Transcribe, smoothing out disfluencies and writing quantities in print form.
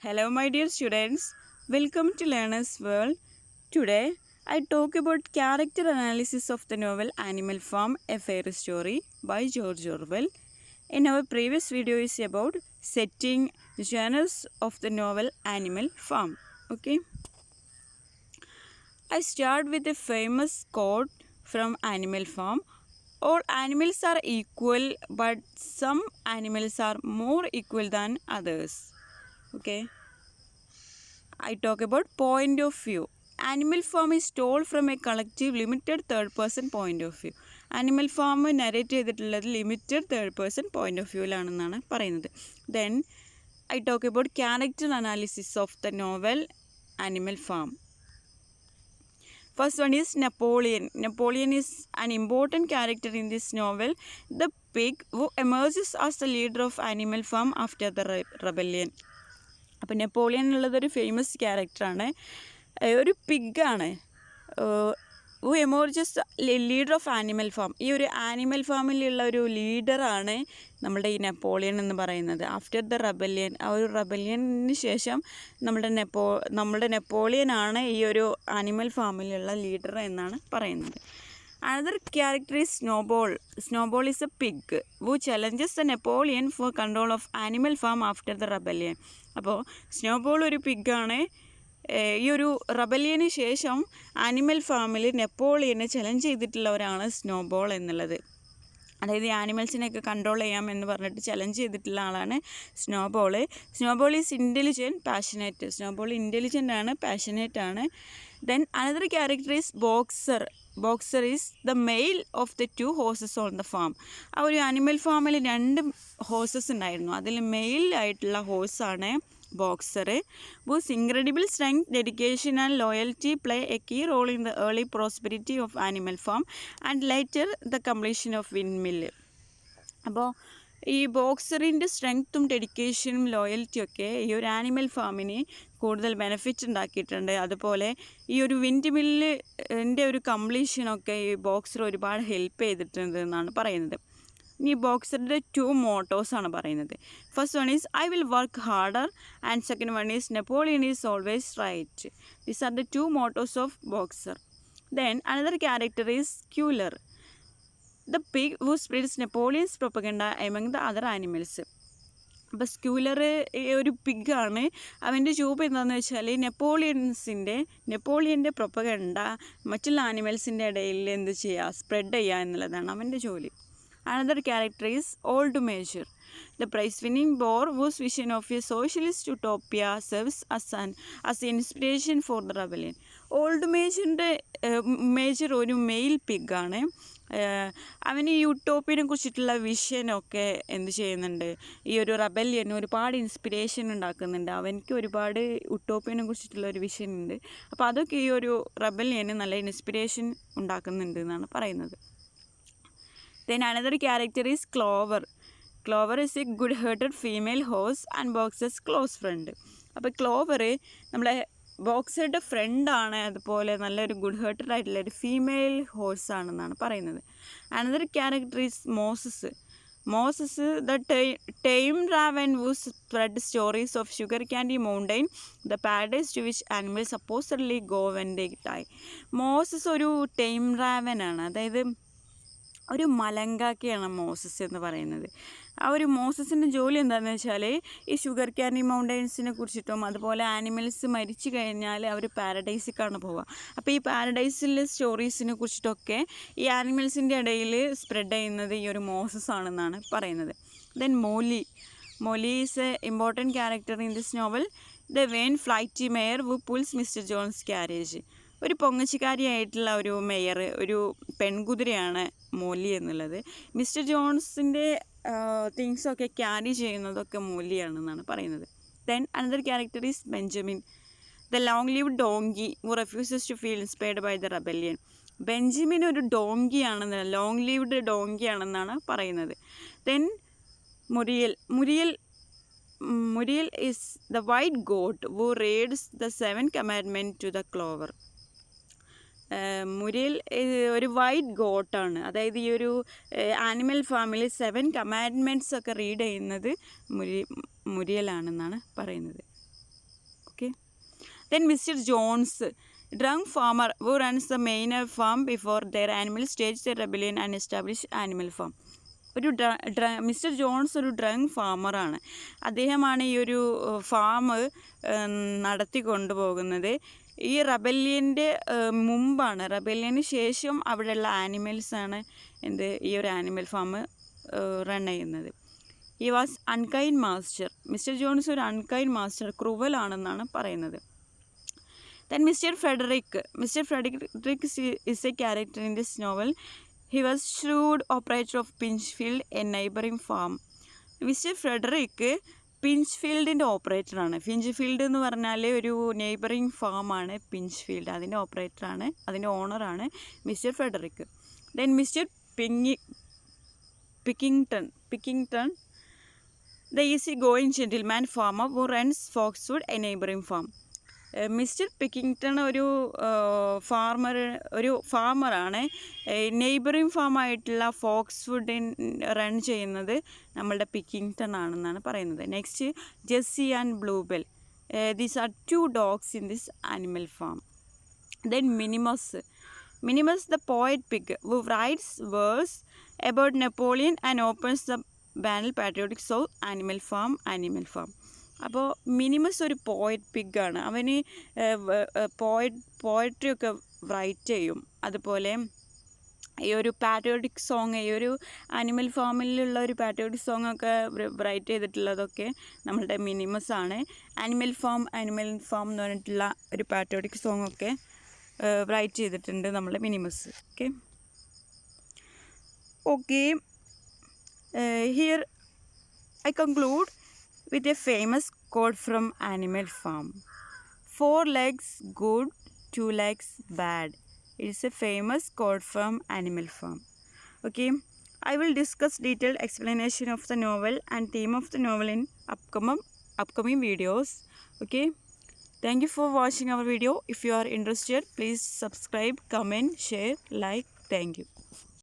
Hello my dear students, welcome to Learner's World. Today I talk about character analysis of the novel Animal Farm, A Fairy Story by George Orwell. In our previous video is about setting genres of the novel Animal Farm. Okay. I start with a famous quote from Animal Farm. All animals are equal, but some animals are more equal than others. Okay. I talk about point of view. Animal Farm is told from a collective limited third person point of view. Animal Farm narrate ചെയ്തിട്ടുള്ളത് limited third person point of വ്യൂവിലാണെന്നാണ് പറയുന്നത്. Then I talk about character analysis of the novel Animal Farm. First one is Napoleon. Napoleon is an important character in this novel. The pig who emerges as the leader of Animal Farm after the rebellion. അപ്പോൾ Napoleon എന്നുള്ളതൊരു famous ക്യാരക്ടറാണ്. ഒരു പിഗാണ്. എമോർജസ് leader of animal farm. ഈ ഒരു animal ഫാമിലുള്ള ഒരു ലീഡറാണ് നമ്മുടെ ഈ Napoleon എന്ന് പറയുന്നത്. ആഫ്റ്റർ ദ റെബല്യൻ, ആ ഒരു റെബല്യന് ശേഷം നമ്മുടെ നെപ്പോളിയനാണ് ഈ ഒരു ആനിമൽ ഫാമിലുള്ള ലീഡർ എന്നാണ് പറയുന്നത്. Another character is Snowball. Snowball is a pig who challenges the Napoleon for control of Animal Farm after the rebellion. അപ്പോൾ സ്നോബോൾ ഒരു പിഗാണ്. ഈ ഒരു റെബല്യന് ശേഷം ആനിമൽ ഫാമിൽ നെപ്പോളിയനെ ചലഞ്ച് ചെയ്തിട്ടുള്ളവരാണ് സ്നോബോൾ എന്നുള്ളത്. അതായത് ഈ ആനിമൽസിനെയൊക്കെ കൺട്രോൾ ചെയ്യാം എന്ന് പറഞ്ഞിട്ട് ചലഞ്ച് ചെയ്തിട്ടുള്ള ആളാണ് snowball. Snowball is intelligent, passionate. Snowball intelligent ആണ്, പാഷനേറ്റ് ആണ്. Then another character is boxer. Boxer is the male of the 2 horses on the farm. ആ ഒരു ആനിമൽ ഫാമിൽ 2 ഹോഴ്സസ് ഉണ്ടായിരുന്നു. അതിൽ മെയിൽ ആയിട്ടുള്ള ഹോഴ്സാണ് boxer. whose incredible strength, dedication and loyalty play a key role in the early prosperity of Animal Farm and later the completion of windmill. അപ്പോൾ ഈ ബോക്സറിൻ്റെ സ്ട്രെങ്ത്തും ഡെഡിക്കേഷനും ലോയൽറ്റിയും ഒക്കെ ഈ ഒരു ആനിമൽ ഫാമിന് കൂടുതൽ ബെനിഫിറ്റ് ഉണ്ടാക്കിയിട്ടുണ്ട്. അതുപോലെ ഈ ഒരു വിൻഡ് മില്ലിൻ്റെ ഒരു കംപ്ലീഷനൊക്കെ ഈ ബോക്സർ ഒരുപാട് ഹെൽപ്പ് ചെയ്തിട്ടുണ്ട് എന്നാണ് പറയുന്നത്. ഇനി ബോക്സറിൻ്റെ 2 മോട്ടോസാണ് പറയുന്നത്. First one is I will work harder and second one is Napoleon is always right. These are the 2 mottos of Boxer. Then another character is Squealer, the pig who spreads Napoleon's propaganda among the other animals. അപ്പോൾ Squealer ഒരു പിഗാണ്. അവൻ്റെ job എന്താണെന്ന് വെച്ചാൽ നെപ്പോളിയൻ്റെ propaganda മറ്റുള്ള ആനിമൽസിൻ്റെ ഇടയിൽ എന്ത് ചെയ്യുക, spread ചെയ്യുക എന്നുള്ളതാണ് അവൻ്റെ ജോലി. Another character is Old Major, the prize-winning boar whose vision of a socialist utopia serves as inspiration for the rebellion. Old major ഒരു മെയിൽ പിഗാണ്. അവന് ഈ യൂട്ടോപ്പിയനെ കുറിച്ചിട്ടുള്ള വിഷനൊക്കെ എന്ത് ചെയ്യുന്നുണ്ട്, ഈ ഒരു റെബല്യന് ഒരുപാട് ഇൻസ്പിറേഷൻ ഉണ്ടാക്കുന്നുണ്ട്. അവനക്ക് ഒരുപാട് യൂട്ടോപ്പിയനെ കുറിച്ചിട്ടുള്ള ഒരു വിഷൻ ഉണ്ട്. അപ്പോൾ അതൊക്കെ ഈ ഒരു റെബല്യന് നല്ല ഇൻസ്പിറേഷൻ ഉണ്ടാക്കുന്നുണ്ട് എന്നാണ് പറയുന്നത്. Then another character is Clover. Clover is a good-hearted female horse and Boxer's close friend. അപ്പോൾ ക്ലോവർ നമ്മളെ ബോക്സറുടെ ഫ്രണ്ടാണ്. അതുപോലെ നല്ലൊരു ഗുഡ് ഹേർട്ടഡ് ആയിട്ടുള്ള ഒരു ഫീമെയിൽ ഹോഴ്സ് ആണെന്നാണ് പറയുന്നത്. Another character is Moses. Moses the tame raven who spread stories of sugar candy mountain, the paradise to which animals supposedly go when they die. Moses ഒരു ടൈം റാവൻ ആണ്, അതായത് ഒരു മലങ്കാക്കയാണ് Moses എന്ന് പറയുന്നത്. ആ ഒരു മോസസിൻ്റെ ജോലി എന്താണെന്ന് വെച്ചാൽ ഈ ഷുഗർ ക്യാൻഡി മൗണ്ടൈൻസിനെ കുറിച്ചിട്ടും അതുപോലെ ആനിമൽസ് മരിച്ചു കഴിഞ്ഞാൽ അവർ പാരഡൈസിലേക്കാണ് പോവുക. അപ്പോൾ ഈ പാരഡൈസിലെ സ്റ്റോറീസിനെ കുറിച്ചിട്ടൊക്കെ ഈ ആനിമൽസിൻ്റെ ഇടയിൽ സ്പ്രെഡ് ചെയ്യുന്നത് ഈ ഒരു മോസസ് ആണെന്നാണ് പറയുന്നത്. Then Molly is a important character in this novel, the vain flighty mare who pulls mister Jones carriage. ഒരു പൊങ്ങച്ചിക്കാരിയായിട്ടുള്ള ഒരു മെയർ, ഒരു പെൺകുതിരയാണ് മോലി എന്നുള്ളത്. മിസ്റ്റർ ജോൺസിൻ്റെ തിങ്സൊക്കെ ക്യാരി ചെയ്യുന്നതൊക്കെ മോലിയാണെന്നാണ് പറയുന്നത്. Then another character is Benjamin, the long lived donkey who refuses to feel inspired by the rebellion. Benjamin ഒരു ഡോങ്കിയാണെന്ന്, ലോങ് ലിവ്ഡ് ഡോങ്കിയാണെന്നാണ് പറയുന്നത്. Then Muriel is the white goat who reads the 7 commandments to the clover. Muriel ഒരു വൈറ്റ് ഗോട്ടാണ്. അതായത് ഈ ഒരു animal ഫാമിൽ 7 commandments ഒക്കെ റീഡ് ചെയ്യുന്നത് മുരിയലാണെന്നാണ് പറയുന്നത്. Then Mr. Jones, drunk farmer who runs the main farm before their animals staged their rebellion and established animal farm. ഒരു മിസ്റ്റർ ജോൺസ് ഒരു ഡ്രങ്ക് ഫാമറാണ്. അദ്ദേഹമാണ് ഈ ഒരു ഫാം നടത്തി കൊണ്ടുപോകുന്നത്. ഈ റബല്യൻ്റെ മുമ്പാണ്, റബല്യന് ശേഷം അവിടെയുള്ള ആനിമൽസാണ് ഈ ഒരു ആനിമൽ ഫാം റൺ ചെയ്യുന്നത്. He was unkind master. Mister Jones ഒരു അൺകൈൻഡ് മാസ്റ്റർ, ക്രൂവലാണെന്നാണ് പറയുന്നത്. Then Mr. Frederick is a character in this novel. He was shrewd operator of Pinchfield, a neighboring farm. Mr. Frederick pinch ഓപ്പറേറ്ററാണ്. പിഞ്ച് എന്ന് പറഞ്ഞാൽ ഒരു neighbouring ഫാമാണ് pinch അതിൻ്റെ ഓപ്പറേറ്ററാണ്, അതിൻ്റെ ഓണറാണ് mister Frederick. Then mister Pilkington the easy going gentleman farmer who runs Foxwood, a neighbouring farm. Mister Pilkington ഒരു ഫാമറാണ്. നെയ്ബറിങ് ഫാമായിട്ടുള്ള ഫോക്സ്വുഡിൻ റൺ ചെയ്യുന്നത് നമ്മളുടെ പിക്കിങ്ടൺ ആണെന്നാണ് പറയുന്നത്. Next Jessie and Bluebell. These are 2 dogs in this animal farm. Then Minimus the poet pig who writes verse about Napoleon and opens the banal patriotic song Animal Farm. അപ്പോൾ mini mast ഒരു poet പിഗാണ്. അവന് poetry ഒക്കെ right ചെയ്യും. അതുപോലെ ഈ ഒരു patriotic song, ഈ ഒരു ആനിമൽ ഫാമിലുള്ള ഒരു പാട്രിയോട്ടിക് സോങ് ഒക്കെ റൈറ്റ് ചെയ്തിട്ടുള്ളതൊക്കെ നമ്മളുടെ മിനിമസ് ആണ്. ആനിമൽ ഫാം എന്ന് പറഞ്ഞിട്ടുള്ള ഒരു പാട്രിയോട്ടിക് സോങ് ഒക്കെ റൈറ്റ് ചെയ്തിട്ടുണ്ട് നമ്മളുടെ mini mast. Okay here I conclude with a famous quote from Animal Farm. 4 legs good, 2 legs bad. It is a famous quote from Animal Farm. Okay, I will discuss detailed explanation of the novel and theme of the novel in upcoming videos. Okay, thank you for watching our video. If you are interested, please subscribe, comment, share, like. Thank you.